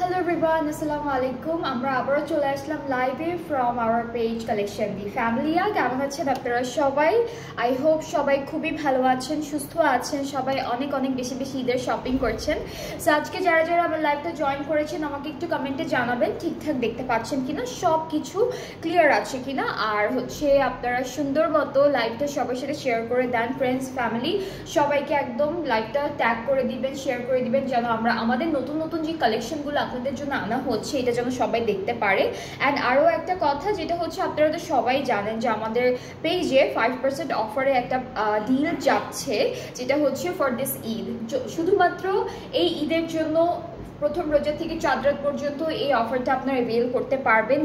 Hello everyone, Assalamu alaikum. আমরা আবারো চলে আসলাম লাইভে from our page collection the family কেমন আছেন আপনারা সবাই? I hope সবাই খুবই ভালো আছেন, সুস্থ আছেন, সবাই অনেক অনেক বেশি বেশি ঈদের শপিং করছেন। সো আজকে যারা যারা আমার লাইভটা জয়েন করেছেন আমাকে একটু কমেন্টে জানাবেন ঠিকঠাক দেখতে পাচ্ছেন কিনা, সব কিছু ক্লিয়ার আছে কিনা, আর হচ্ছে আপনারা সুন্দর মতো লাইভটা সবার সাথে শেয়ার করে দেন, ফ্রেন্ডস ফ্যামিলি সবাইকে একদম লাইভটা ট্যাগ করে দিবেন, শেয়ার করে দিবেন, যেন আমরা আমাদের নতুন নতুন যে কালেকশনগুলো আপনাদের জন্য আনা হচ্ছে এটা যেন সবাই দেখতে পারে। অ্যান্ড আরও একটা কথা যেটা হচ্ছে আপনারা তো সবাই জানেন যে আমাদের পেজে 5% অফারে একটা ডিল যাচ্ছে, যেটা হচ্ছে ফর দিস ঈদ, শুধুমাত্র এই ঈদের জন্য প্রথম রোজা থেকে চাঁদ রাত পর্যন্ত এই অফারটা আপনারা অ্যাভেল করতে পারবেন।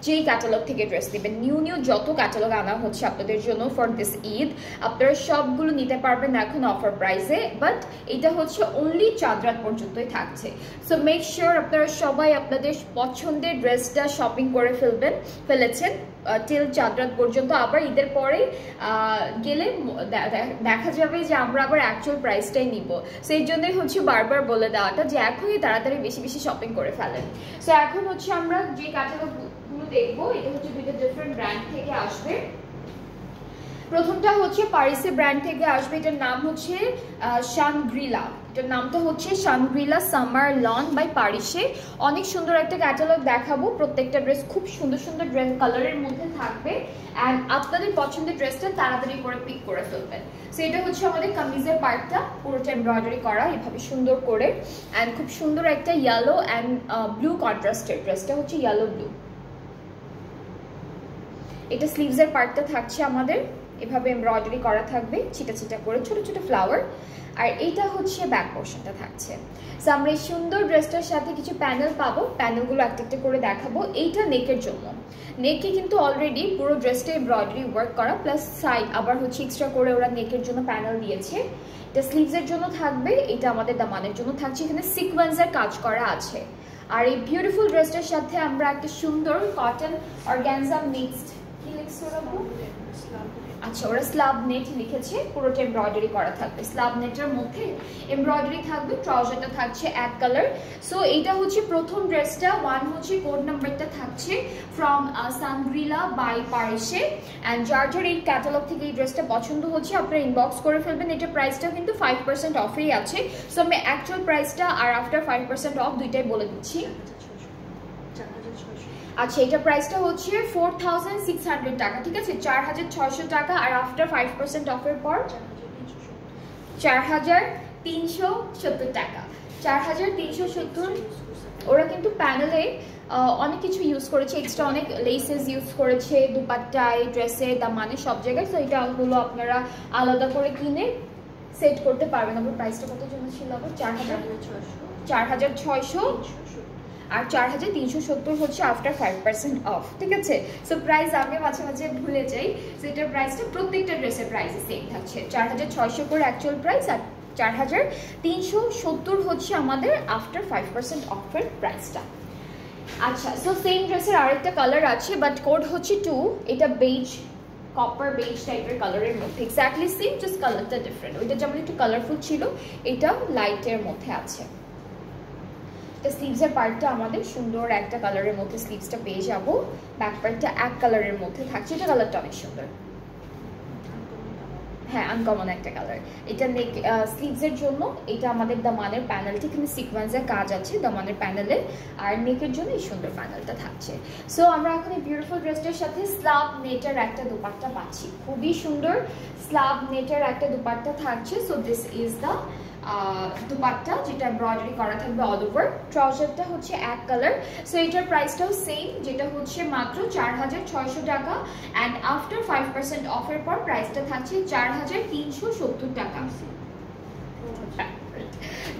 যেই ক্যাটালগ থেকে ড্রেস নেবেন, নিউ যত ক্যাটালগ আনা হচ্ছে আপনাদের জন্য ফর দিস ঈদ, আপনারা সবগুলো নিতে পারবেন এখন অফার প্রাইসে, বাট এটা হচ্ছে অনলি চাঁদ রাত পর্যন্তই থাকছে। সো মেক শিওর আপনারা সবাই আপনাদের পছন্দের ড্রেসটা শপিং করে ফেলেছেন টিল চাঁদ রাত পর্যন্ত। আবার ঈদের পরে গেলে দেখা যাবে যে আমরা আবার অ্যাকচুয়াল প্রাইসটাই নিব। সো এই জন্যই হচ্ছে বারবার বলে দেওয়াটা যে এখনই তাড়াতাড়ি বেশি বেশি শপিং করে ফেলেন। সো এখন হচ্ছে আমরা যে ক্যাটালগুলো দেখবো এটা হচ্ছে দুইটা ডিফারেন্ট ব্র্যান্ড থেকে আসবে। প্রথমটা হচ্ছে প্যারিসের ব্র্যান্ড থেকে আসবে, এটার নাম হচ্ছে শানগ্রিলা। এটার নামটা হচ্ছে শানগ্রিলা সামার লন বাই প্যারিসে। অনেক সুন্দর একটা ক্যাটালগ দেখাবো, প্রত্যেকটা ড্রেস খুব সুন্দর সুন্দর ড্রেস কালারের মধ্যে থাকবে, অ্যান্ড আপনাদের পছন্দের ড্রেসটা তাড়াতাড়ি করে পিক করে ফেলবেন। সো এটা হচ্ছে আমাদের কামিজের পার্টটা, পুরোটা এমব্রয়ডারি করা এভাবে সুন্দর করে, অ্যান্ড খুব সুন্দর একটা ইয়েলো অ্যান্ড ব্লু কন্ট্রাস্টের, ড্রেসটা হচ্ছে ইয়েলো ব্লু। এটা স্লিভসের পার্টটা থাকছে আমাদের এভাবে এমব্রয়ডারি করা থাকবে, ছিটা ছিটা করে ছোট ছোট ফ্লাওয়ার, আর এইটা হচ্ছে ব্যাক পোর্শনটা থাকছে। সো আমরা এই সুন্দর ড্রেসটার সাথে কিছু প্যানেল পাবো, প্যানেলগুলো একটা একটা করে দেখাবো। এইটা নেকের জন্য, নেকে কিন্তু অলরেডি পুরো ড্রেসটা এমব্রয়ডারি ওয়ার্ক করা, প্লাস সাইড আবার হচ্ছে এক্সট্রা করে ওরা নেকের জন্য প্যানেল দিয়েছে। এটা স্লিভসের জন্য থাকবে, এটা আমাদের দামানের জন্য থাকছে, এখানে সিকোয়েন্সের কাজ করা আছে। আর এই বিউটিফুল ড্রেসটার সাথে আমরা একটা সুন্দর কটন অর্গানজা মিক্সড, কি লিখছে ওরা, আচ্ছা ওরা স্লাব নেট লিখেছে, পুরোটা এমব্রয়ডারি করা থাকবে, স্লাব নেটের মধ্যে এমব্রয়ডারি থাকবে, ট্রাউজারটা থাকছে এক কালার। সো এইটা হচ্ছে প্রথম ড্রেসটা, ওয়ান হচ্ছে কোড নাম্বারটা থাকছে ফ্রম শানগ্রিলা বাই প্যারিসে। অ্যান্ড যার যার এই ক্যাটালগ থেকে এই ড্রেসটা পছন্দ হচ্ছে আপনারা ইনবক্স করে ফেলবেন। এটা প্রাইসটাও কিন্তু 5% অফেই আছে। সো আমি অ্যাকচুয়াল প্রাইসটা আর আফটার 5% অফ দুইটাই বলে দিচ্ছি। আচ্ছা এটা প্রাইসটা হচ্ছে 4600 টাকা, ঠিক আছে, 4600 টাকা, আর আফটার 5% অফের পর 4370 টাকা, 4370। ওরা কিন্তু প্যানেলে অনেক কিছু ইউজ করেছে, এক্সট্রা অনেক লেসেস ইউজ করেছে দুপাট্টায়, ড্রেসে, দামানে, সব জায়গায়। তো এটা হলো আপনারা আলাদা করে কিনে সেট করতে পারবেন। আবার প্রাইসটা কত জন্য ছিল আবার 4600 আর 4370 হচ্ছে আফটার 5% অফ, ঠিক আছে। সো প্রাইস আমি মাঝে মাঝে ভুলে যাই, সো এটার প্রাইসটা প্রত্যেকটা ড্রেসের প্রাইসে সেম থাকছে, 4600 করে অ্যাকচুয়াল প্রাইস, আর 4370 হচ্ছে আমাদের আফটার 5% অফের প্রাইসটা। আচ্ছা সো সেম ড্রেসের আরেকটা কালার আছে, বাট কোড হচ্ছে 2, এটা বেজ, কপার বেজ টাইপের কালারের মধ্যে, এক্স্যাক্টলি সেম, জাস্ট কালারটা ডিফারেন্ট। ওইটা যেমন একটু কালারফুল ছিল, এটা লাইটের মধ্যে আছে। স্লিভসের পার্টটা আমাদের সুন্দর একটা কালারের মধ্যে স্লিভসটা পেয়ে যাবো, ব্যাক পার্টটা এক কালারের মধ্যে থাকছে, এটা কালারটা অনেক সুন্দর, হ্যাঁ আনকমন একটা কালার। এটা নেক স্লিভসের জন্য, এটা আমাদের দামানের প্যানেলটা, এখানে সিকোয়েন্সের কাজ আছে দামানের প্যানেলে, আর নেকের জন্য এই সুন্দর প্যানেলটা থাকছে। সো আমরা এখন এই বিউটিফুল ড্রেসটার সাথে স্লাব নেটের একটা দুপাট্টা পাচ্ছি, খুবই সুন্দর স্লাব নেটের একটা দুপাট্টা থাকছে। So this is the dupatta, যেটা এমব্রয়ডারি করা থাকবে অল ওভার, ট্রাউজারটা হচ্ছে এক কালার। সো এটার প্রাইসটাও সেম, যেটা হচ্ছে মাত্র 4600 টাকা, অ্যান্ড আফটার 5% অফের পর প্রাইসটা থাকছে 4370 টাকা।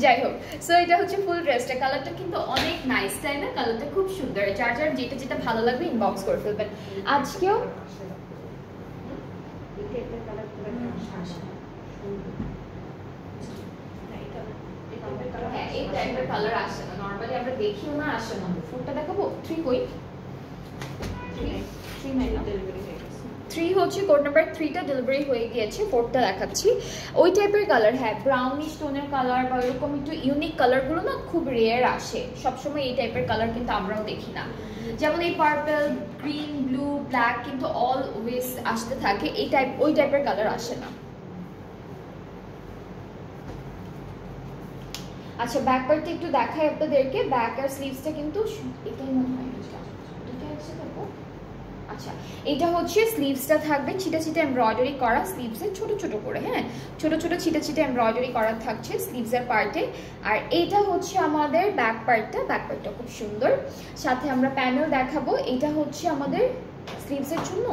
যাই হোক, সো এটা হচ্ছে ফুল ড্রেসটা, কালারটা কিন্তু অনেক নাইস, তাই না? কালারটা খুব সুন্দর, যার যার যেটা যেটা ভালো লাগবে ইনবক্স করে ফেলবেন। আজকেও এই টাইপের কালার আসে না, নরমালি আমরা দেখিও না, আসে না। ফুলটা দেখাবো, 3 কই 3 নাই না, 3 হচ্ছে কোড নাম্বার 3টা ডেলিভারি হয়ে গিয়েছে, 4টা দেখাচ্ছি। ওই টাইপের কালার, হ্যাঁ ব্রাউনিশ টোনের কালার বা এরকম একটু ইউনিক কালারগুলো না খুব রেয়ার আসে, সবসময় এই টাইপের কালার কিন্তু আমরাও দেখি না। যেমন এই পার্পল, গ্রিন, ব্লু, ব্ল্যাক কিন্তু অলওয়েজ আসতে থাকে, এই টাইপ ওই টাইপের কালার আসে না। আচ্ছা ব্যাক পার্টটা একটু দেখাই আপনাদেরকে, ব্যাক আর স্লিভসটা কিন্তু এটাই মনে হয়, এটা আছে দেখো। আচ্ছা এটা হচ্ছে স্লিভসটা থাকবে ছিটা ছিটা এমব্রয়ডারি করা, স্লিভসে ছোট ছোট করে, হ্যাঁ ছোট ছোট ছিটা ছিটা এমব্রয়ডারি করা থাকছে স্লিভসের পার্টে। আর এটা হচ্ছে আমাদের ব্যাক পার্টটা খুব সুন্দর। সাথে আমরা প্যানেল দেখাবো, এটা হচ্ছে আমাদের স্লিভসের জন্য,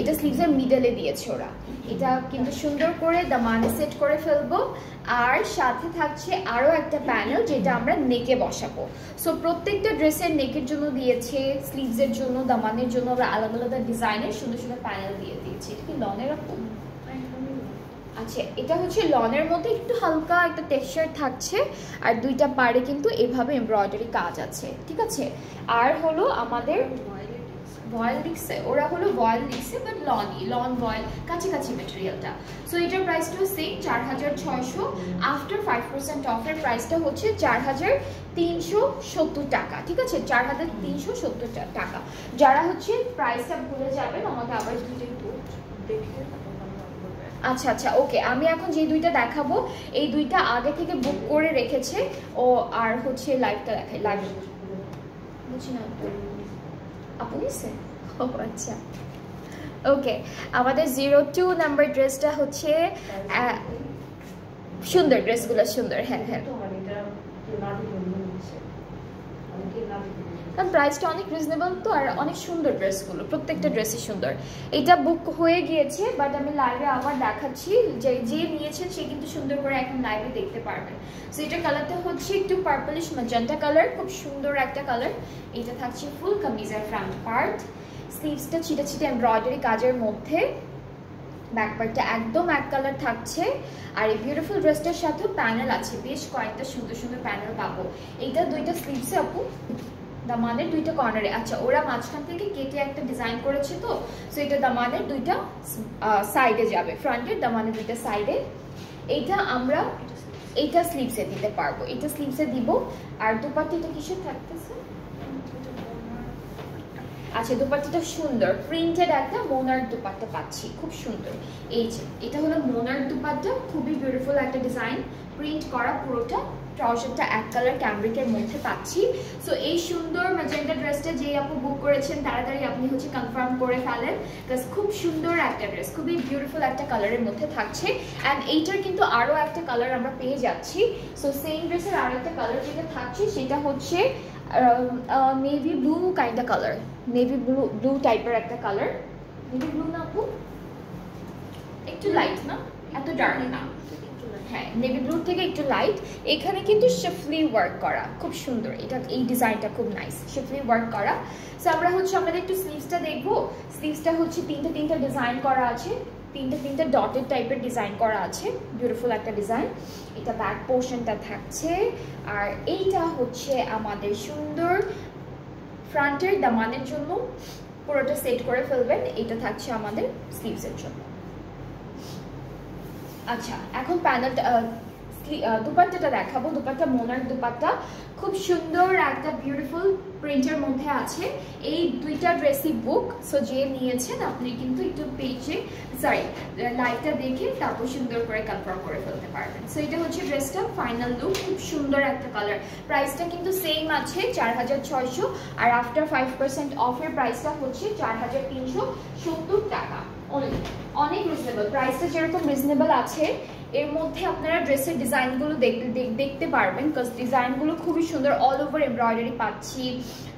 এটা স্লিভসের মিডলে দিয়েছে ওরা, এটা কিন্তু সুন্দর করে দামানে সেট করে ফেলবো। আর সাথে থাকছে আরো একটা প্যানেল যেটা আমরা নেকে বসাবো। সো প্রত্যেকটা ড্রেসের নেকের জন্য দিয়েছে, স্লিভসের জন্য, দামানের জন্য আমরা আলাদা আলাদা ডিজাইনের সুন্দর সুন্দর প্যানেল দিয়ে দিয়েছি। এটা কি লনের রকম? আচ্ছা এটা হচ্ছে লনের মধ্যে একটু হালকা একটা টেক্সচার থাকছে, আর দুইটা পাড়ে কিন্তু এভাবে এমব্রয়ডারি কাজ আছে, ঠিক আছে। আর হলো আমাদের ভয়েল দিচ্ছে, ওরা হলো ভয়েল দিচ্ছে বাট লন ভয়েল কাছাকাছি ম্যাটেরিয়ালটা। সো এটার প্রাইসটা সেম 4600, আফটার 5% অফের প্রাইসটা হচ্ছে 4370 টাকা, ঠিক আছে 4370 টাকা। যারা হচ্ছে প্রাইসটা ভুলে যাবেন আমাকে আবার একটু দেখে। আচ্ছা আচ্ছা ওকে, আমি এখন যে দুইটা দেখাবো এই দুইটা আগে থেকে বুক করে রেখেছে ও, আর হচ্ছে লাইভটা দেখাই, লাইভ বুঝি না আপু নিছে। ও আচ্ছা ওকে, আমাদের 02 নাম্বার ড্রেসটা হচ্ছে সুন্দর, ড্রেসগুলো সুন্দর, হ্যাঁ হ্যাঁ কারণ প্রাইসটা অনেক রিজনেবল তো, আর অনেক সুন্দর ড্রেসগুলো, প্রত্যেকটা ড্রেসই সুন্দর। এটা বুক হয়ে গিয়েছে বাট আমি লাইভে আবার দেখাচ্ছি, যে নিয়েছেন সে কিন্তু সুন্দর করে এখন লাইভে দেখতে পারবেন। সো এটার কালারটা হচ্ছে একটু পার্পলিশ ম্যাজেন্টা কালার, খুব সুন্দর একটা কালার। এটা থাকছে ফুল কামিজের ফ্রন্ট পার্ট, স্লিভসটা ছিটা ছিটা এমব্রয়ডারি কাজের মধ্যে, ব্যাক পার্টটা একদম এক কালার থাকছে। আর এই বিউটিফুল ড্রেসটার সাথে প্যানেল আছে, বেশ কয়েকটা সুন্দর সুন্দর প্যানেল পাবো। এইটা দুইটা স্লিভসে আপু দামানের দুইটা কর্নারে, আচ্ছা ওরা মাঝখান থেকে কেটে একটা ডিজাইন করেছে তো, সো এটা দামানের দুইটা সাইডে যাবে, ফ্রন্টের দামানের দুইটা সাইডে। এইটা আমরা এইটা স্লিভসে দিতে পারবো, এটা স্লিভসে দিব। আর দুপাট্টিটা কিসের থাকতেছে? আচ্ছা দুপাট্টাটা সুন্দর, প্রিন্টেড একটা মোনার দুপাট্টা পাচ্ছি, খুব সুন্দর। এই যে এটা হলো মোনার দুপাট্টা, খুবই বিউটিফুল একটা ডিজাইন, প্রিন্ট করা পুরোটা। ট্রাউজারটা এক কালার ক্যামব্রিকের মধ্যে পাচ্ছি। সো এই সুন্দর ম্যাজেন্টা ড্রেসটা যে আপু বুক করেছেন তাড়াতাড়ি আপনি হচ্ছে কনফার্ম করে ফেলেন, বিকজ খুব সুন্দর একটা ড্রেস, খুবই বিউটিফুল একটা কালারের মধ্যে থাকছে। অ্যান্ড এইটার কিন্তু আরও একটা কালার আমরা পেয়ে যাচ্ছি। সো সেম ড্রেসের আরও একটা কালার যেটা থাকছে সেটা হচ্ছে navy blue kind of colour, navy blue টাইপের একটা কালার। নেভি ব্লু না আপু, একটু লাইট না, এত ডার্ক না, হ্যাঁ নেভি ব্লু থেকে একটু লাইট। এখানে কিন্তু শিফলি ওয়ার্ক করা, খুব সুন্দর, এটা এই ডিজাইনটা খুব নাইস, শিফলি ওয়ার্ক করা। সো আমরা হচ্ছে আমাদের একটু স্লিভসটা দেখবো। স্লিভসটা হচ্ছে তিনটা ডিজাইন করা আছে, তিনটা ডটেড টাইপের ডিজাইন করা আছে, বিউটিফুল একটা ডিজাইন। এটা ব্যাক পোর্শনটা থাকছে, আর এইটা হচ্ছে আমাদের সুন্দর ফ্রন্টের দামানের জন্য, পুরোটা সেট করে ফেলবেন। এটা থাকছে আমাদের স্লিভসের জন্য। আচ্ছা এখন প্যানেলটা দুপাট্টাটা দেখাবো। দুপাট্টা মোনার দুপাট্টা, খুব সুন্দর একটা বিউটিফুল প্রিন্টের মধ্যে আছে। এই দুইটা ড্রেসই বুক, সো যে নিয়েছেন আপনি কিন্তু একটু পেজে লাইটটা দেখে তারপর সুন্দর করে কনফার্ম করে ফেলতে পারবেন। সো এটা হচ্ছে ড্রেসটা ফাইনাল লুক, খুব সুন্দর একটা কালার। প্রাইসটা কিন্তু সেম আছে 4600, আর আফটার 5% অফের প্রাইসটা হচ্ছে 4370 টাকা অনলি। অনেক রিজনেবল, প্রাইসটা যেরকম রিজনেবল আছে এর মধ্যে আপনারা ড্রেসের ডিজাইনগুলো দেখতে পারবেন, বিকজ ডিজাইনগুলো খুবই সুন্দর, অল ওভার এমব্রয়ডারি পাচ্ছি।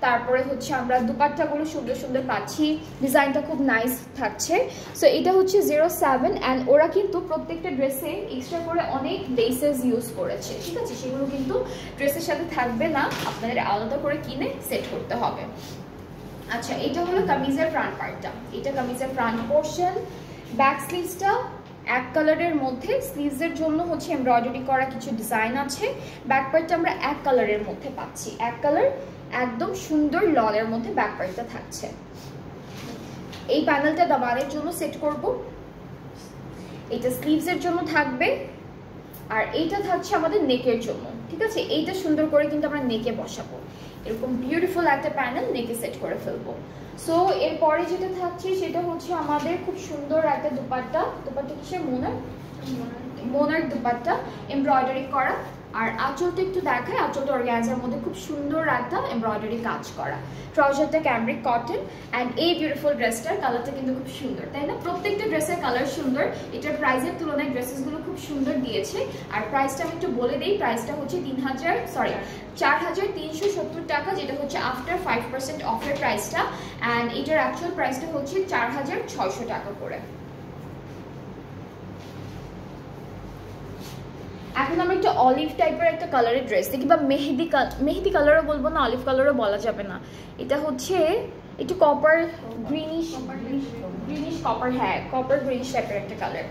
তারপরে হচ্ছে আমরা দুপাট্টাগুলো সুন্দর সুন্দর পাচ্ছি, ডিজাইনটা খুব নাইস থাকছে। সো এটা হচ্ছে 07, অ্যান্ড ওরা কিন্তু প্রত্যেকটা ড্রেসে এক্সট্রা করে অনেক লেসেস ইউজ করেছে, ঠিক আছে, সেগুলো কিন্তু ড্রেসের সাথে থাকবে না, আপনাদের আলাদা করে কিনে সেট করতে হবে। আচ্ছা এটা হলো কামিজের ফ্রন্ট পার্টটা, এটা কামিজের ফ্রন্ট পোর্শন। ব্যাক স্লিভসটা এক কালারের মধ্যে, স্লিভসের জন্য হচ্ছে এমব্রয়ডারি করা কিছু ডিজাইন আছে। ব্যাক পার্টটা আমরা এক কালারের মধ্যে পাচ্ছি, এক কালার একদম সুন্দর লনের মধ্যে ব্যাক পার্টটা থাকছে। এই প্যানেলটা দামানের জন্য সেট করব, এটা স্লিভসের জন্য থাকবে, আর এইটা থাকছে আমাদের নেকের জন্য। ঠিক আছে, এইটা সুন্দর করে কিন্তু আমরা নেকে বসাবো, এরকম বিউটিফুল একটা প্যানেল নেকে সেট করে ফেলবো। সো এরপরে যেটা থাকছে সেটা হচ্ছে আমাদের খুব সুন্দর একটা দুপাট্টা। দুপাট্টা কিসের? মোনার দুপাট্টা, এমব্রয়ডারি করা। আর আঁচলটা একটু দেখায়, আঁচলটা অর্গানজার মধ্যে খুব সুন্দর একটা এমব্রয়ডারি কাজ করা। ট্রাউজারটা ক্যামব্রিক কটন। অ্যান্ড এই বিউটিফুল ড্রেসটার কালারটা কিন্তু খুব সুন্দর, তাই না? প্রত্যেকটা ড্রেসের কালার সুন্দর। এটার প্রাইসের তুলনায় ড্রেসেসগুলো খুব সুন্দর দিয়েছে। আর প্রাইসটা আমি একটু বলে দিই, প্রাইসটা হচ্ছে 4370 টাকা, যেটা হচ্ছে আফটার 5% অফের প্রাইসটা। অ্যান্ড এটার অ্যাকচুয়াল প্রাইসটা হচ্ছে 4600 টাকা করে। এখন আমরা একটা অলিভ টাইপের একটা কালারের ড্রেস দেখি, বা মেহেদি কালারও বলবো না, অলিভ কালারও বলা যাবে না। এটা হচ্ছে একটু কপার গ্রিনিশ কপার, হ্যাঁ কপার গ্রিনিশ টাইপের একটা কালার।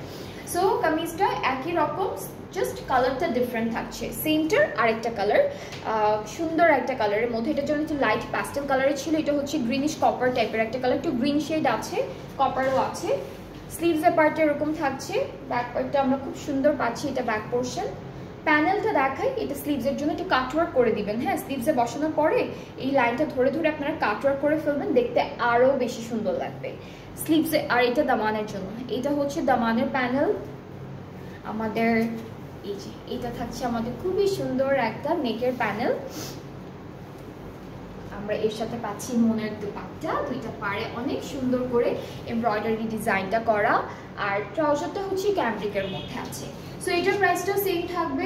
সো কামিজটা একই রকম, জাস্ট কালারটা ডিফারেন্ট থাকছে। সেমটার আরেকটা কালার, সুন্দর একটা কালারের মধ্যে। এটার জন্য একটু লাইট প্যাস্টেল কালারের ছিল, এটা হচ্ছে গ্রিনিশ কপার টাইপের একটা কালার, একটু গ্রিন শেড আছে, কপারও আছে। স্লিভসের পার্টটা এরকম থাকছে, ব্যাক পার্টটা আমরা খুব সুন্দর পাচ্ছি, এটা ব্যাক পোর্শন। প্যানেলটা দেখাই, এটা স্লিভসের জন্য একটু কাটওয়ার্ক করে দিবেন, হ্যাঁ স্লিভসে বসানোর পরে এই লাইনটা ধরে ধরে আপনারা কাটওয়ার্ক করে ফেলবেন, দেখতে আরও বেশি সুন্দর লাগবে স্লিভসে। আর এটা দামানের জন্য, এটা হচ্ছে দামানের প্যানেল আমাদের। এই যে এটা থাকছে আমাদের খুবই সুন্দর একটা নেকের প্যানেল। আমরা এর সাথে পাচ্ছি মোনের দুপাট্টা, দুইটা পাড়ে অনেক সুন্দর করে এমব্রয়ডারি ডিজাইনটা করা। আর ট্রাউজারটা হচ্ছে ক্যামব্রিকের মধ্যে আছে। সো এটার প্রাইসটা সেম থাকবে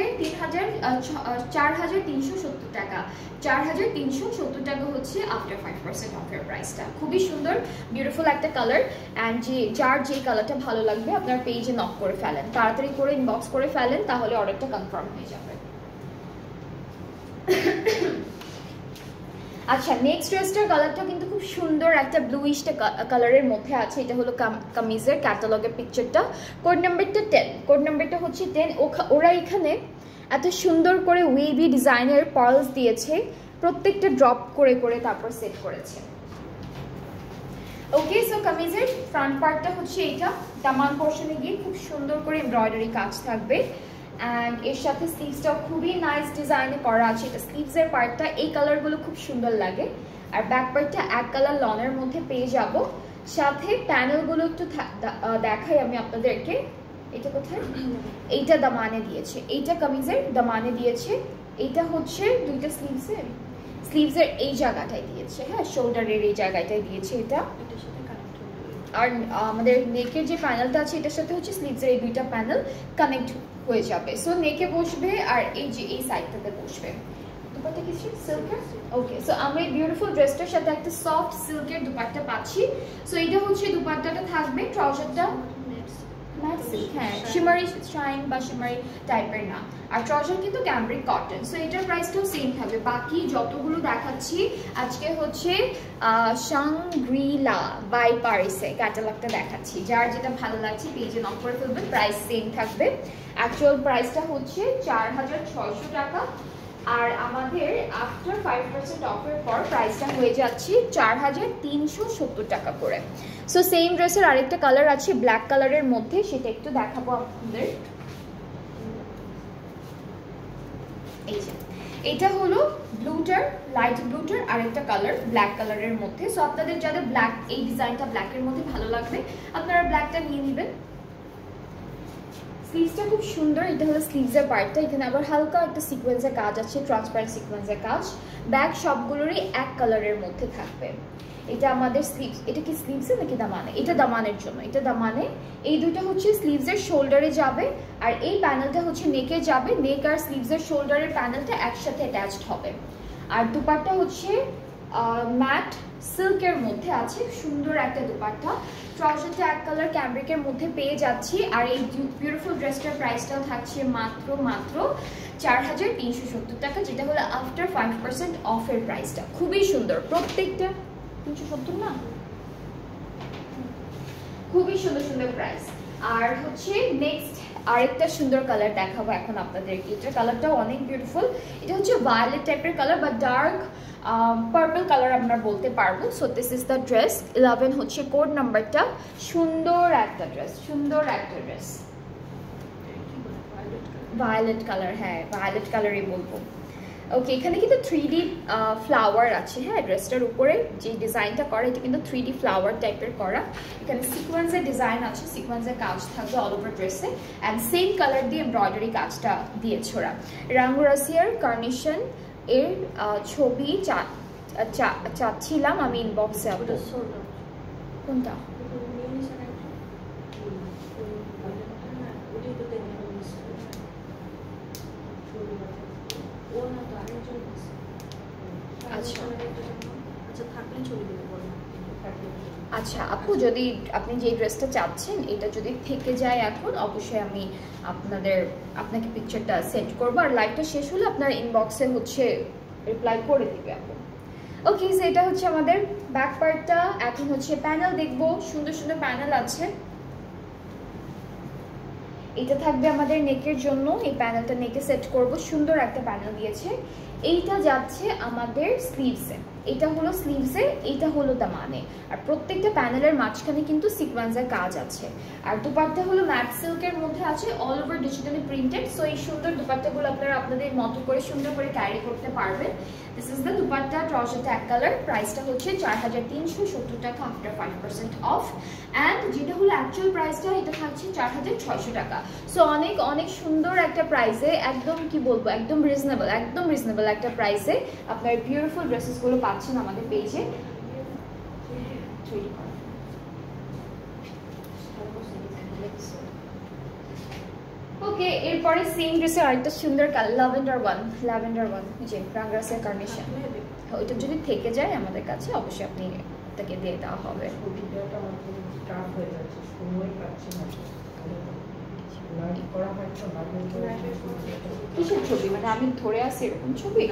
4370 টাকা। 4370 টাকা হচ্ছে আফটার 5% অফের প্রাইসটা। খুবই সুন্দর বিউটিফুল একটা কালার। অ্যান্ড যার যে কালারটা ভালো লাগবে আপনার পেজে নক করে ফেলেন, তাড়াতাড়ি করে ইনবক্স করে ফেলেন, তাহলে অর্ডারটা কনফার্ম হয়ে যাবে। আচ্ছা, নেক্সট ড্রেসটার কালারটা কিন্তু খুব সুন্দর একটা ব্লুইশ কালারের মধ্যে আছে। এটা হলো কামিজের ক্যাটালগের পিকচারটা। কোড নাম্বারটা 10, কোড নাম্বারটা হচ্ছে 10। ওরা এখানে এত সুন্দর করে ওয়েভি ডিজাইনের পার্লস দিয়েছে, প্রত্যেকটা ড্রপ করে করে তারপর সেট করেছে। ওকে, সো কামিজের ফ্রন্ট পার্টটা হচ্ছে এইটা, দামান পোর্শনে গিয়ে খুব সুন্দর করে এমব্রয়ডারি কাজ থাকবে। অ্যান্ড এর সাথে স্লিভসটাও খুবই নাইস ডিজাইনে করা আছে। এটা স্লিভসের পার্টটা, এই কালারগুলো খুব সুন্দর লাগে। আর ব্যাক পার্টটা এক কালার লনের মধ্যে পেয়ে যাব। সাথে প্যানেলগুলো একটু দেখাই আমি আপনাদেরকে। এটা কোথায়? এইটা দামানে দিয়েছে, এইটা কামিজের দামানে দিয়েছে। এইটা হচ্ছে দুইটা স্লিভসের এই জায়গাটায় দিয়েছে, হ্যাঁ শোল্ডারের এই জায়গাটায় দিয়েছে এটা। আর আমাদের নেকের যে প্যানেলটা আছে এটার সাথে হচ্ছে স্লিভসের এই দুইটা প্যানেল কানেক্ট হয়ে যাবে। সো নেকে বসবে আর এই যে এই সাইডটাতে বসবে। দুপাট্টা কিছু সিল্কের। ওকে, সো আমরা এই বিউটিফুল ড্রেসটার সাথে একটা সফট সিল্কের দুপাট্টা পাচ্ছি। সো এটা হচ্ছে দুপাট্টাটা থাকবে, ট্রাউজারটা ম্যাট সিল্ক, হ্যাঁ শিমারি শাইন বা শিমারি টাইপের না। আর ট্রাউজার কিন্তু ক্যামব্রিক কটন। সো এটার প্রাইসটাও সেম থাকবে। বাকি যতগুলো দেখাচ্ছি আজকে হচ্ছে শাংগ্রিলা বাই পারিসে ক্যাটালগটা দেখাচ্ছি, যার যেটা ভালো লাগছে পেজে নক করে ফেলবেন, প্রাইস সেম থাকবে। অ্যাকচুয়াল প্রাইসটা হচ্ছে 4600 টাকা। আর আমাদের আফটার 5% অফের পর প্রাইসটা হয়ে যাচ্ছে 4370 টাকা করে। সো সেম ড্রেসের আরেকটা কালার আছে ব্ল্যাক কালারের মধ্যে, সেটা একটু দেখাবো আপনাদের। এই যে এটা হলো ব্লুটার, লাইট ব্লুটার আরেকটা কালার ব্ল্যাক কালারের মধ্যে। সো আপনাদের যাদের ব্ল্যাক, এই ডিজাইনটা ব্ল্যাকের মধ্যে ভালো লাগবে আপনারা ব্ল্যাকটা নিয়ে নেবেন। স্লিভসটা খুব সুন্দর, এটা হলো স্লিভসের পার্টটা। এখানে আবার হালকা একটা সিকোয়েন্সের কাজ আছে, ট্রান্সপারেন্ট সিকোয়েন্সের কাজ। ব্যাক সবগুলোরই এক কালারের মধ্যে থাকবে। এটা আমাদের স্লিভস, এটা কি স্লিভসে নাকি দামানে? এটা দামানের জন্য, এটা দামানে। এই দুইটা হচ্ছে স্লিভসের শোল্ডারে যাবে, আর এই প্যানেলটা হচ্ছে নেকে যাবে। নেক আর স্লিভসের শোল্ডারের প্যানেলটা একসাথে অ্যাটাচড হবে। আর দুপাট্টা হচ্ছে ম্যাট সিল্কের মধ্যে আছে, সুন্দর একটা দুপাট্টা। ট্রাউজারটা এক কালার ক্যামব্রিকের মধ্যে পেয়ে যাচ্ছি। আর এই বিউটিফুল ড্রেসটার প্রাইসটাও থাকছে মাত্র 4370 টাকা, যেটা হলো আফটার 5% অফের প্রাইসটা। খুবই সুন্দর প্রত্যেকটা। 370 না, খুবই সুন্দর সুন্দর প্রাইস। আর হচ্ছে নেক্সট আরেকটা সুন্দর কালার দেখাবো এখন আপনাদেরকে। এটার কালারটাও অনেক বিউটিফুল। এটা হচ্ছে ভায়োলেট টাইপের কালার বা ডার্ক পার্পল কালার আমরা বলতে পারবো। So this is the dress. 11 হচ্ছে কোড নাম্বারটা। সুন্দর একটা ড্রেস, সুন্দর একটা ড্রেস, ভায়োলেট কালার, হ্যাঁ ভায়োলেট কালারই বলবো। ওকে, এখানে কিন্তু 3D ফ্লাওয়ার আছে, হ্যাঁ ড্রেসটার উপরে যে ডিজাইনটা করা এটা কিন্তু 3D ফ্লাওয়ার টাইপের করা। এখানে সিকোয়েন্সের ডিজাইন আছে, সিকোয়েন্সের কাজ থাকবে অল ওভার ড্রেসে, অ্যান্ড সেম কালার দিয়ে এমব্রয়ডারি কাজটা দিয়েছে ওরা। রাঙ্গুরাসিয়ার কার্নেশন এর ছবি চাচ্ছিলাম আমি ইনবক্সে। কোনটা? আচ্ছা আপু, যদি আপনি যে ড্রেসটা চাচ্ছেন এটা যদি থেকে যায় এখন, অবশ্যই আমি আপনাকে পিকচারটা সেন্ড করবো, আর লাইভটা শেষ হলে আপনার ইনবক্সে হচ্ছে রিপ্লাই করে দিবে আপু। ওকে, সো এটা হচ্ছে আমাদের ব্যাক পার্টটা। এখন হচ্ছে প্যানেল দেখবো, সুন্দর সুন্দর প্যানেল আছে। এটা থাকবে আমাদের নেকের জন্য, এই প্যানেলটা নেকে সেট করব, সুন্দর একটা প্যানেল দিয়েছে। এইটা যাচ্ছে আমাদের স্লিভসে, এটা হলো স্লিভসে, এটা হলো দামানে, আর প্রত্যেকটা প্যানেলের মাঝখানে কিন্তু সিকোয়েন্সের কাজ আছে। আর দুপাট্টা হলো ম্যাট সিল্কের মধ্যে আছে, all over digitally printed. So এই সুন্দর দুপাট্টাগুলো আপনারা আপনাদের মতো করে সুন্দর করে ক্যারি করতে পারবেন। দিস ইজ দ্য দুপাট্টা, ট্রাউজারটা এক কালার, প্রাইসটা হচ্ছে 4370 টাকা আফটার 5% অফ। অ্যান্ড যেটা হলো অ্যাকচুয়াল প্রাইসটা, এটা থাকছে 4600 টাকা। সো অনেক অনেক সুন্দর একটা প্রাইসে, একদম কি বলবো, একদম রিজনেবল একটা প্রাইসে আপনার বিউটিফুল ড্রেসেসগুলো পাচ্ছেন আমাদের পেজে। ওকে, এরপরে সেম ড্রেসের আরেকটা সুন্দর কালার, ল্যাভেন্ডার ওয়ান, যে রাঙ্গুরাসিয়া কার্নেশন। ওইটা যদি থেকে যায় আমাদের কাছে, অবশ্যই আপনি তাকে দিয়ে দেওয়া হবে। কিসের ছবি? মানে আমি ধরে আছি এরকম ছবি?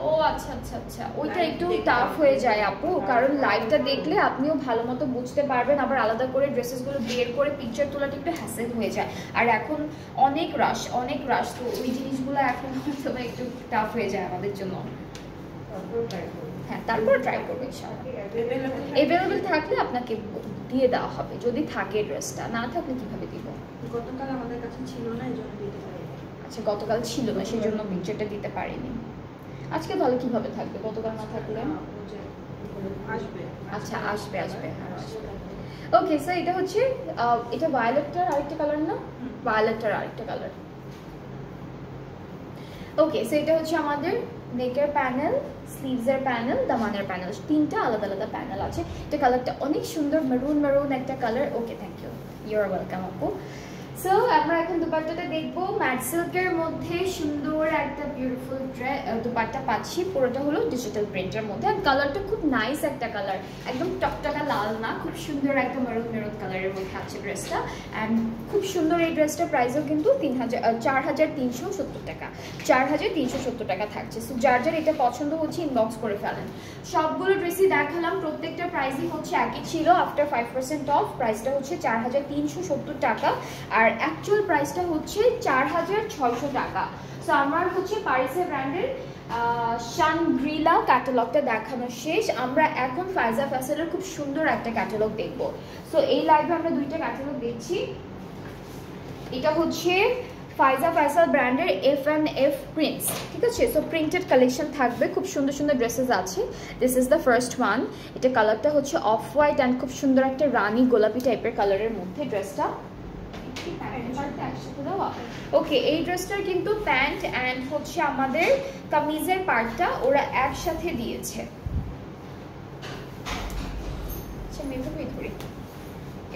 ও আচ্ছা আচ্ছা আচ্ছা, ওইটা একটু টাফ হয়ে যায় আপু, কারণ লাইভটা দেখলে আপনিও ভালো মতো বুঝতে পারবেন, আবার আলাদা করে ড্রেসেসগুলো বের করে পিকচার তোলাটা একটু হ্যাসেল হয়ে যায়। আর এখন অনেক রাশ, তো ওই জিনিসগুলো এখন হয়তো একটু টাফ হয়ে যায় আমাদের জন্য। হ্যাঁ, তারপর ট্রাই করবো ইনশাআল্লাহ। অ্যাভেলেবল থাকলে আপনাকে দিয়ে দেওয়া হবে, যদি থাকে ড্রেসটা, না থাকলে কিভাবে দিব? গতকাল আমাদের কাছে ছিল না, এই জন্য দিতে পারিনি। আচ্ছা, গতকাল ছিল না সেই জন্য পিকচারটা দিতে পারিনি। আজকে তাহলে কিভাবে থাকবে গতকাল না থাকলে? আসবে। আচ্ছা, আসবে। ওকে, সো এটা হচ্ছে এটা ভায়োলেটটার আরেকটা কালার না? ভায়োলেটটার আরেকটা কালার। ওকে, সো এটা হচ্ছে আমাদের নেকের প্যানেল, স্লিভসের প্যানেল, দামানের প্যানেল, তিনটা আলাদা আলাদা প্যানেল আছে। এটা কালারটা অনেক সুন্দর, মেরুন একটা colour. Okay, thank you, you are welcome আপু। সো আমরা এখন দুপাট্টাটা দেখবো। ম্যাট সিল্কের মধ্যে সুন্দর একটা বিউটিফুল দুপাট্টা পাচ্ছি, পুরোটা হলো ডিজিটাল প্রিন্টের মধ্যে। আর কালারটা খুব নাইস একটা কালার, একদম টকটকা লাল না, খুব সুন্দর একটা মেরুন কালারের মধ্যে আছে ড্রেসটা। অ্যান্ড খুব সুন্দর এই ড্রেসটার প্রাইসও কিন্তু 4370 টাকা, 4370 টাকা থাকছে। সো যার এটা পছন্দ হচ্ছে ইনবক্স করে ফেলেন। সবগুলো ড্রেসই দেখালাম, প্রত্যেকটা প্রাইসই হচ্ছে একই ছিল। আফটার 5% অফ প্রাইসটা হচ্ছে 4370 টাকা, আর অ্যাকচুয়াল প্রাইসটা হচ্ছে 4600 টাকা। সো আমার হচ্ছে প্যারিসের ব্র্যান্ডের শানগ্রিলা ক্যাটালগটা দেখানো শেষ। আমরা এখন ফায়জা ফ্যাশনের খুব সুন্দর একটা ক্যাটালগ দেখবো। সো এই লাইভে আমরা দুইটা ক্যাটালগ দেখছি। এটা হচ্ছে ফায়জা ফ্যাশন ব্র্যান্ডের F&F প্রিন্টস, ঠিক আছে? সো প্রিন্টেড কালেকশন থাকবে, খুব সুন্দর সুন্দর ড্রেসেস আছে। This is the first one. এটা কালারটা হচ্ছে অফ হোয়াইট অ্যান্ড খুব সুন্দর একটা রানী গোলাপি টাইপের কালারের মধ্যে ড্রেসটা। ওকে, এই ড্রেসটার কিন্তু প্যান্ট অ্যান্ড হচ্ছে আমাদের কামিজের পার্টটা ওরা একসাথে দিয়েছে। আচ্ছা,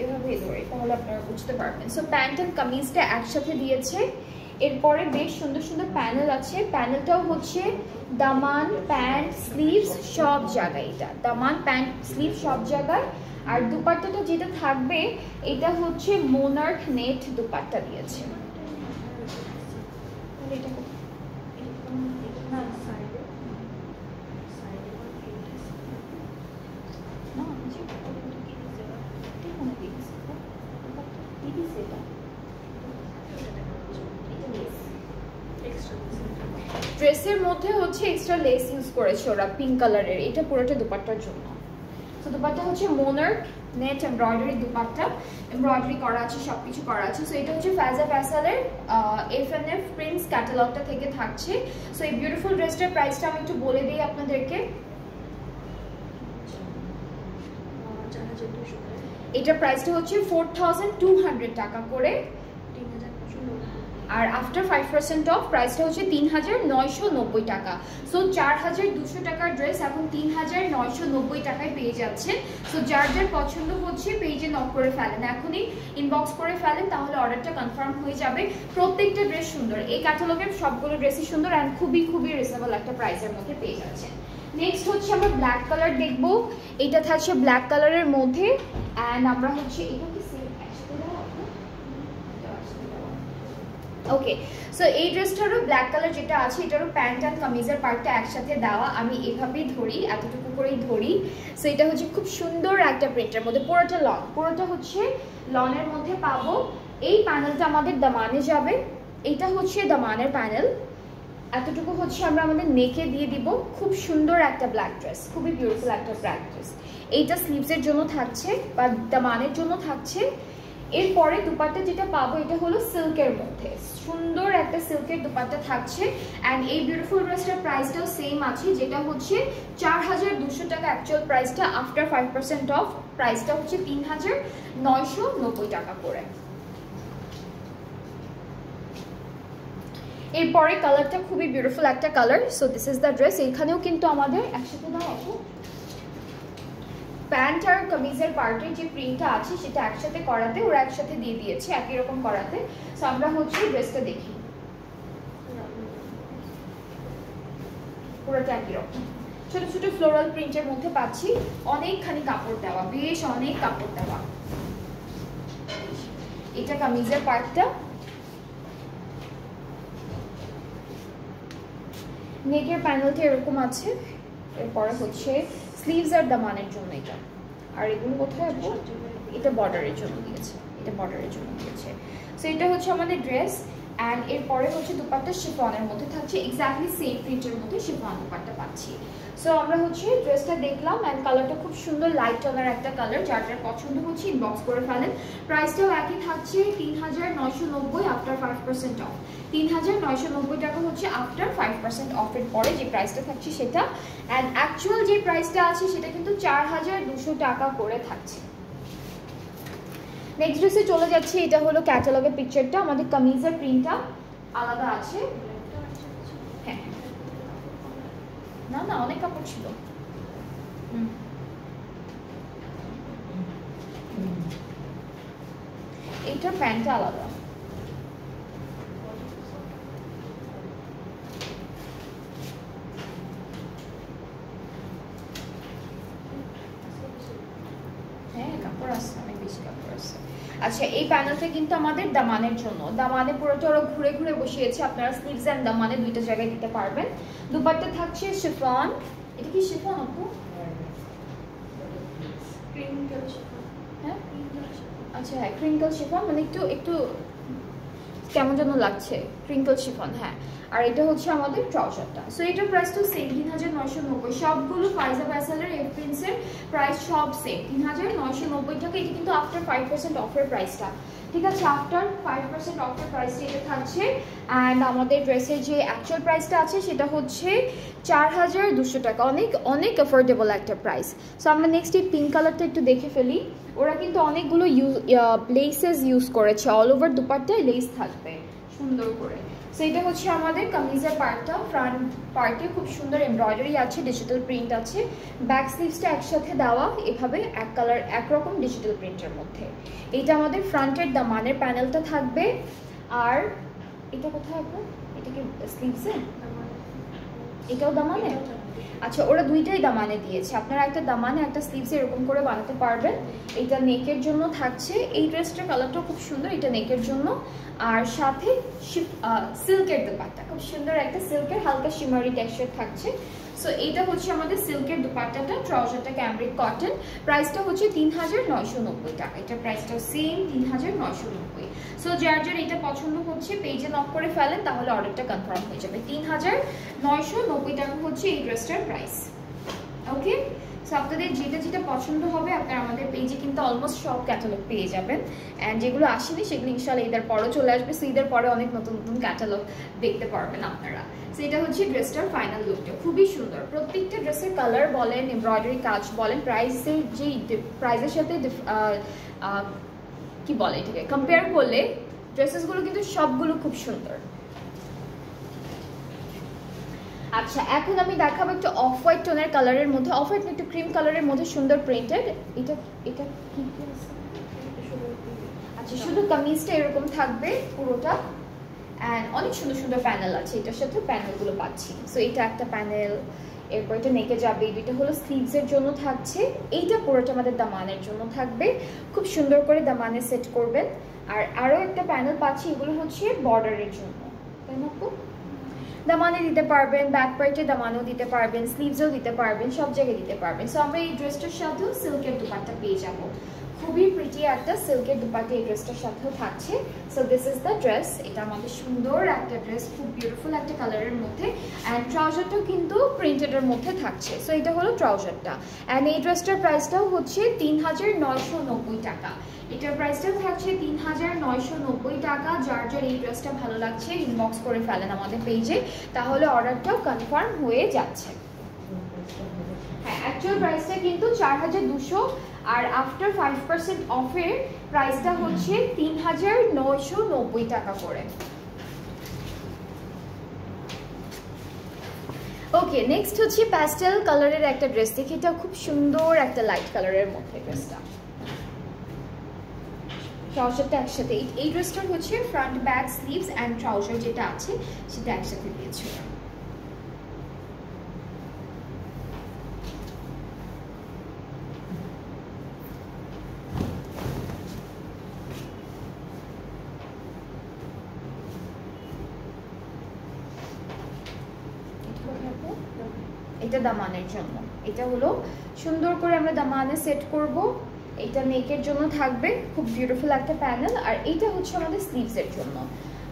এভাবেই ধরে তাহলে আপনারা বুঝতে পারবেন। সো প্যান্ট অ্যান্ড কামিজটা একসাথে দিয়েছে। এরপরে বেশ সুন্দর সুন্দর প্যানেল আছে। প্যানেলটাও হচ্ছে দামান, প্যান্ট, স্লিভস সব জায়গায়, এটা দামান, প্যান্ট, স্লিভ সব জায়গায়। আর দুপাট্টাটা যেটা থাকবে এটা হচ্ছে মোনার্ক নেট দুপাট্টা দিয়েছে। ড্রেসের মধ্যে হচ্ছে এক্সট্রা লেস ইউজ করেছে ওরা পিঙ্ক কালারের, এটা পুরোটা দুপাট্টার জন্য। তো দুপাট্টা হচ্ছে Monarch net embroidery dupatta, embroidery করা আছে, সবকিছু করা আছে। সো এটা হচ্ছে ফাজা ফ্যাসালের FNF প্রিন্স ক্যাটালগটা থেকে থাকছে। সো এই বিউটিফুল ড্রেসটার প্রাইসটা আমি একটু বলে দিই আপনাদেরকে। এটার প্রাইসটা হচ্ছে 4200 টাকা করে, আর আফটার 5% অফ প্রাইসটা হচ্ছে 3990 টাকা। সো 4200 টাকার ড্রেস এখন 3990 টাকায় পেয়ে যাচ্ছেন। সো যার যার পছন্দ হচ্ছে পেজে নক করে ফেলেন, এখনই ইনবক্স করে ফেলেন, তাহলে অর্ডারটা কনফার্ম হয়ে যাবে। প্রত্যেকটা ড্রেস সুন্দর, এই ক্যাটালগের সবগুলো ড্রেসই সুন্দর অ্যান্ড খুবই খুবই রিজনেবল একটা প্রাইসের মধ্যে পেয়ে যাচ্ছেন। নেক্সট হচ্ছে আমরা ব্ল্যাক কালার দেখবো, এটা থাকছে ব্ল্যাক কালারের মধ্যে অ্যান্ড আমরা হচ্ছে এটা কি সেম ওকে। সো এই ড্রেসটারও ব্ল্যাক কালার যেটা আছে এটারও প্যান্ট অ্যান্ড কামিজের পার্টটা একসাথে দেওয়া, আমি এভাবেই ধরি, এতটুকু করেই ধরি। সো এটা হচ্ছে খুব সুন্দর একটা প্রিন্টের মধ্যে, পুরোটা লন, পুরোটা হচ্ছে লনের মধ্যে পাবো। এই প্যানেলটা আমাদের দামানে যাবে, এটা হচ্ছে দামানের প্যানেল, এতটুকু হচ্ছে আমরা আমাদের নেকে দিয়ে দিব। খুব সুন্দর একটা ব্ল্যাক ড্রেস, খুবই বিউটিফুল একটা ব্ল্যাক ড্রেস। এইটা স্লিভসের জন্য থাকছে বা দামানের জন্য থাকছে। এরপরে দুপাট্টা যেটা পাবো এটা হলো সিল্কের মধ্যে, সুন্দর একটা সিল্কের দুপাট্টা থাকছে অ্যান্ড এই বিউটিফুল ড্রেসটার প্রাইসটাও সেম আছে, যেটা হচ্ছে 4200 টাকা অ্যাকচুয়াল প্রাইসটা, আফটার 5% অফ প্রাইসটা হচ্ছে 3990 টাকা করে। এরপরে কালারটা খুবই বিউটিফুল একটা colour. So this is the dress. এখানেও কিন্তু আমাদের একসাথে দাও আপু, প্যান্ট আর কামিজের পার্টের যে প্রিন্টটা আছে সেটা একসাথে করাতে, ওরা একসাথে দিয়ে দিয়েছে একই রকম করাতে। সো আমরা হচ্ছে ড্রেসটা দেখি, পুরোটা একই রকম ছোট ছোট ফ্লোরাল প্রিন্টের মধ্যে পাচ্ছি, অনেকখানি কাপড় দেওয়া, বেশ অনেক কাপড় দেওয়া। এটা কামিজের পার্টটা, নেকের প্যানেলটা এরকম আছে। এরপরে হচ্ছে স্লিভস আর দামানের জন্য এটা, আর এগুলো কোথায় আপু, এটা বর্ডারের জন্য দিয়েছে, এটা বর্ডারের জন্য দিয়েছে। সো এটা হচ্ছে আমাদের ড্রেস অ্যান্ড এরপরে হচ্ছে দুপাট্টা শিফনের মধ্যে থাকছে, এক্স্যাক্টলি সেম প্রিন্টের মধ্যে শিফন দুপাট্টা পাচ্ছি। সো আমরা হচ্ছে ড্রেসটা দেখলাম অ্যান্ড কালারটা খুব সুন্দর লাইট টোনের একটা কালার, যার যার পছন্দ হচ্ছে ইনবক্স করে ফেলেন। প্রাইসটাও একই থাকছে 3990 আফটার 5% অফ, 3990 টাকা হচ্ছে আফটার 5% অফের পরে যে প্রাইসটা থাকছে সেটা। অ্যান্ড অ্যাকচুয়াল যে প্রাইসটা আছে সেটা কিন্তু 4200 টাকা করে থাকছে। নেক্সট ড্রেসে চলে যাচ্ছি, এটা হলো ক্যাটালগের পিকচারটা, আমাদের কামিজের প্রিন্টটা আলাদা আছে। হ্যাঁ না না অনেক কাপড় ছিল। এইটার প্যান্টটা আলাদা। হ্যাঁ কাপড় আছে, অনেক বেশি কাপড় আছে। আচ্ছা এই প্যানেলটা কিন্তু আমাদের দামানের জন্য, দামানে পুরোটা ওরা ঘুরে ঘুরে বসিয়েছে, আপনারা স্লিভস এন্ড দামানে দুইটা জায়গায় দিতে পারবেন। দুপাট্টা থাকছে শিফন, এটা কি শিফন আপু? হ্যাঁ আচ্ছা হ্যাঁ ক্রিঙ্কল শিফন, মানে একটু একটু কেমন যেন লাগছে, ক্রিঙ্কল শিফন। হ্যাঁ আর এটা হচ্ছে আমাদের ট্রাউজারটা। সো এটার প্রাইস তো সেম 3990, সবগুলো ফাইজা ফ্যাসালের এফ প্রিন্সের প্রাইস সব সেম 3990 টাকা। এটা কিন্তু আফটার 5% অফের প্রাইসটা, ঠিক আছে, আফটার 5% অফের প্রাইসটা এটা থাকছে। অ্যান্ড আমাদের ড্রেসের যে অ্যাকচুয়াল প্রাইসটা আছে সেটা হচ্ছে 4200 টাকা, অনেক অনেক অ্যাফোর্ডেবল একটা প্রাইস। সো আমরা নেক্সট এই পিঙ্ক কালারটা একটু দেখে ফেলি। ওরা কিন্তু অনেকগুলো লেসেস ইউজ করেছে, অল ওভার দুপাট্টায় লেস থাকবে সুন্দর করে। সো এটা হচ্ছে আমাদের কামিজের পার্টটা, ফ্রন্ট পার্টে খুব সুন্দর এমব্রয়ডারি আছে, ডিজিটাল প্রিন্ট আছে, ব্যাক স্লিভসটা একসাথে দেওয়া এভাবে এক কালার একরকম ডিজিটাল প্রিন্টের মধ্যে। এটা আমাদের ফ্রন্টের দামানের প্যানেলটা থাকবে। আর এটা কোথায় আপনার, এটা কি স্লিভসে? এটাও দামানে? আচ্ছা ওরা দুইটাই দামানে দিয়েছে, আপনারা একটা দামানে একটা স্লিভসে এরকম করে বানাতে পারবেন। এটা নেকের জন্য থাকছে, এই ড্রেসটার কালারটাও খুব সুন্দর, এটা নেকের জন্য। আর সাথে সিল্কের দুপাট্টা, খুব সুন্দর একটা সিল্কের হালকা শিমারি টেক্সচার থাকছে। সো এইটা হচ্ছে আমাদের সিল্কের দুপাট্টাটা, ট্রাউজারটা ক্যামব্রিক কটন, প্রাইসটা হচ্ছে 3990 টাকা। এটা প্রাইসটা সেম 3990। সো যার যার এটা পছন্দ হচ্ছে পেজে নক করে ফেলেন, তাহলে অর্ডারটা কনফার্ম হয়ে যাবে। 3990 টাকা হচ্ছে এই ড্রেসটার প্রাইস। ওকে, সো আপনাদের যেটা যেটা পছন্দ হবে আপনারা আমাদের পেজে কিন্তু অলমোস্ট সব ক্যাটালগ পেয়ে যাবেন। অ্যান্ড যেগুলো আসেনি সেগুলো ইনশাল্লাহ ঈদের পরেও চলে আসবে। সো ঈদের পরে অনেক নতুন নতুন ক্যাটালগ দেখতে পারবেন আপনারা। সো এটা হচ্ছে ড্রেসটার ফাইনাল লুকটা, খুবই সুন্দর। প্রত্যেকটা ড্রেসের কালার বলেন, এমব্রয়ডারি কাজ বলেন, প্রাইসের যে প্রাইসের সাথে কি বলে এটাকে কম্পেয়ার করলে ড্রেসেসগুলো কিন্তু সবগুলো খুব সুন্দর। আচ্ছা, এখন আমি দেখাবো একটু অফ হোয়াইট টোনের কালারের মধ্যে, অফ হোয়াইট একটু ক্রিম কালারের মধ্যে সুন্দর প্রিন্টেড। এটা এটা কি আছে? আচ্ছা, শুধু কামিজটা এরকম থাকবে পুরোটা, অ্যান্ড অনেক সুন্দর সুন্দর প্যানেল আছে, এটার সাথে প্যানেলগুলো পাচ্ছি। সো এটা একটা প্যানেল, এরপর এটা নেকে যাবে, দুইটা হলো স্লিভসের জন্য থাকছে, এইটা পুরোটা আমাদের দামানের জন্য থাকবে। খুব সুন্দর করে দামানে সেট করবেন। আর আরও একটা প্যানেল পাচ্ছি, এগুলো হচ্ছে বর্ডারের জন্য, তাই না? দামানে দিতে পারবেন, ব্যাক পার্টে দামানেও দিতে পারবেন, স্লিভসও দিতে পারবেন, সব জায়গায় দিতে পারবেন। সো আমরা এই ড্রেসটার সাথেও সিল্কের দুপাট্টা পেয়ে যাবো। খুবই প্রিটি একটা সিল্কের দুপাট্টা এই ড্রেসটার সাথেও থাকছে। So this is the dress. এটা আমাদের সুন্দর একটা ড্রেস, খুব বিউটিফুল একটা কালারের মধ্যে, অ্যান্ড ট্রাউজারটাও কিন্তু প্রিন্টেডের মধ্যে থাকছে। সো এটা হলো ট্রাউজারটা, অ্যান্ড এই ড্রেসটার প্রাইসটাও হচ্ছে 3990 টাকা। এটার প্রাইসটা থাকছে 3990 টাকা। যার যার এই ড্রেসটা ভালো লাগছে ইনবক্স করে ফেলেন আমাদের পেজে, তাহলে অর্ডারটাও কনফার্ম হয়ে যাচ্ছে। হ্যাঁ, অ্যাকচুয়াল প্রাইসটা কিন্তু 4200, আর আফটার 5% অফের প্রাইসটা হচ্ছে 3990 টাকা করে। ওকে, নেক্সট হচ্ছে প্যাস্টেল কালারের একটা ড্রেস দেখি। এটা খুব সুন্দর একটা লাইট কালারের মধ্যে ড্রেসটা, ট্রাউজারটা একসাথে। এই ড্রেসটার হচ্ছে front back sleeves and trouser যেটা আছে সেটা একসাথে দিয়েছে। এটা দামানের জন্য, এটা হলো সুন্দর করে আমরা দামানে সেট করব। এটা নেকের জন্য থাকবে, খুব বিউটিফুল একটা প্যানেল, আর এইটা হচ্ছে আমাদের স্লিভসের জন্য।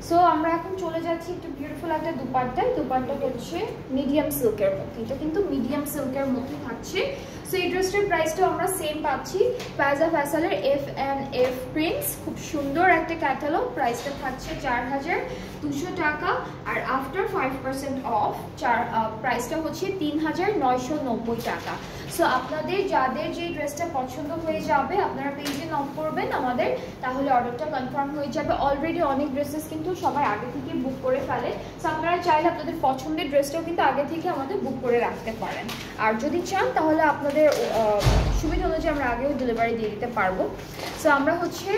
সো আমরা এখন চলে যাচ্ছি একটু বিউটিফুল একটা দুপাট্টায়। দুপাট্টা হচ্ছে মিডিয়াম সিল্কের মধ্যে, এটা কিন্তু মিডিয়াম সিল্কের মধ্যে থাকছে। সো এই ড্রেসটার প্রাইসটাও আমরা সেম পাচ্ছি, ফ্যাজা ফ্যাসালের F&F প্রিন্টস, খুব সুন্দর একটা ক্যাটালগ। প্রাইসটা থাকছে 4200 টাকা, আর আফটার 5% অফ প্রাইসটা হচ্ছে 3990 টাকা। সো আপনাদের যাদের যে ড্রেসটা পছন্দ হয়ে যাবে আপনারা পেজে নক করবেন আমাদের, তাহলে অর্ডারটা কনফার্ম হয়ে যাবে। অলরেডি অনেক ড্রেসেস কিন্তু সবাই আগে থেকে বুক করে ফেলে। সো আপনারা চাইলে আপনাদের পছন্দের ড্রেসটাও কিন্তু আগে থেকে আমাদের বুক করে রাখতে পারেন, আর যদি চান তাহলে আপনাদের সুবিধা অনুযায়ী আমরা আগেও ডেলিভারি দিয়ে দিতে পারবো। সো আমরা হচ্ছে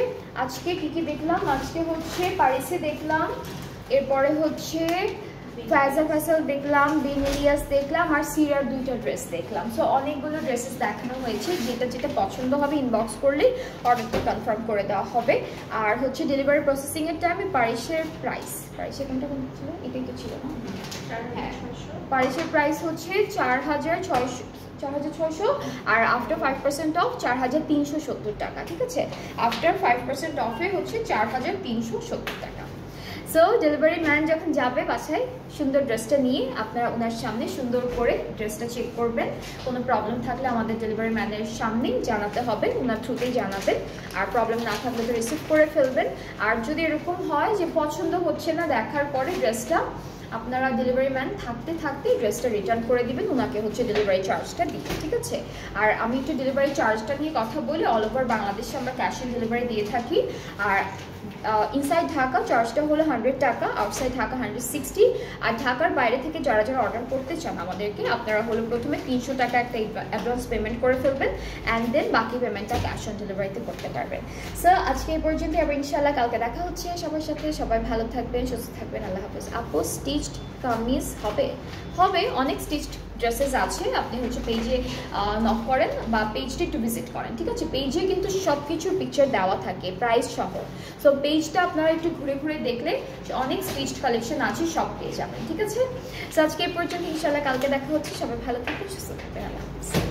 আজকে কি কি দেখলাম, আজকে হচ্ছে প্যারিসে দেখলাম, এরপরে হচ্ছে ফ্যাজা ফ্যাসাল দেখলাম, বেনেলিয়াস দেখলাম, আর সিরার দুইটা ড্রেস দেখলাম। সো অনেকগুলো ড্রেসেস দেখানো হয়েছে, যেটা যেটা পছন্দ হবে ইনবক্স করলেই অর্ডারটা কনফার্ম করে দেওয়া হবে। আর হচ্ছে ডেলিভারি প্রসেসিংয়ের টাইমে প্যারিসের প্রাইস, প্যারিসের কোনটা কোনটা ছিল, এটাই তো ছিল না? হ্যাঁ, প্যারিসের প্রাইস হচ্ছে 4600, আর আফটার 5% অফ 4370 টাকা। ঠিক আছে, আফটার 5% অফে হচ্ছে 4370 টাকা। সো ডেলিভারি ম্যান যখন যাবে বাসায় সুন্দর ড্রেসটা নিয়ে, আপনারা ওনার সামনে সুন্দর করে ড্রেসটা চেক করবেন। কোনো প্রবলেম থাকলে আমাদের ডেলিভারি ম্যানের সামনেই জানাতে হবে, ওনার থ্রুতেই জানাবেন। আর প্রবলেম না থাকলে তো রিসিভ করে ফেলবেন। আর যদি এরকম হয় যে পছন্দ হচ্ছে না দেখার পরে ড্রেসটা, আপনারা ডেলিভারি ম্যান থাকতে থাকতেই ড্রেসটা রিটার্ন করে দিবেন, ওনাকে হচ্ছে ডেলিভারি চার্জটা দিবেন। ঠিক আছে, আর আমি একটু ডেলিভারি চার্জটা নিয়ে কথা বলি। অল ওভার বাংলাদেশে আমরা ক্যাশ অন ডেলিভারি দিয়ে থাকি, আর ইনসাইড ঢাকা চার্জটা হলো 100 টাকা, আউটসাইড ঢাকা 160। আর ঢাকার বাইরে থেকে যারা যারা অর্ডার করতে চান আমাদেরকে, আপনারা হলো প্রথমে 300 টাকা একটা অ্যাডভান্স পেমেন্ট করে ফেলবেন, অ্যান্ড দেন বাকি পেমেন্টটা ক্যাশ অন ডেলিভারিতে করতে পারবেন। সো আজকে এই পর্যন্ত, আবার ইনশাল্লাহ কালকে দেখা হচ্ছে সবার সাথে। সবাই ভালো থাকবেন, সুস্থ থাকবেন, আল্লাহ হাফেজ। আপু স্টিচড কামিজ হবে, অনেক স্টিচড ড্রেসেস আছে, আপনি হচ্ছে পেজে নক করেন বা পেজটা একটু ভিজিট করেন, ঠিক আছে? পেজে কিন্তু সব কিছুর পিকচার দেওয়া থাকে প্রাইস সহ। সো পেজটা আপনারা একটু ঘুরে ঘুরে দেখলে অনেক স্টিচড কালেকশন আছে, সব পেয়ে যাবেন, ঠিক আছে? সো আজকে এই পর্যন্ত, ইনশাআল্লাহ কালকে দেখা হচ্ছে। সবাই ভালো থাকবেন, সুস্থ থাকবেন, আল্লাহ হাফেজ।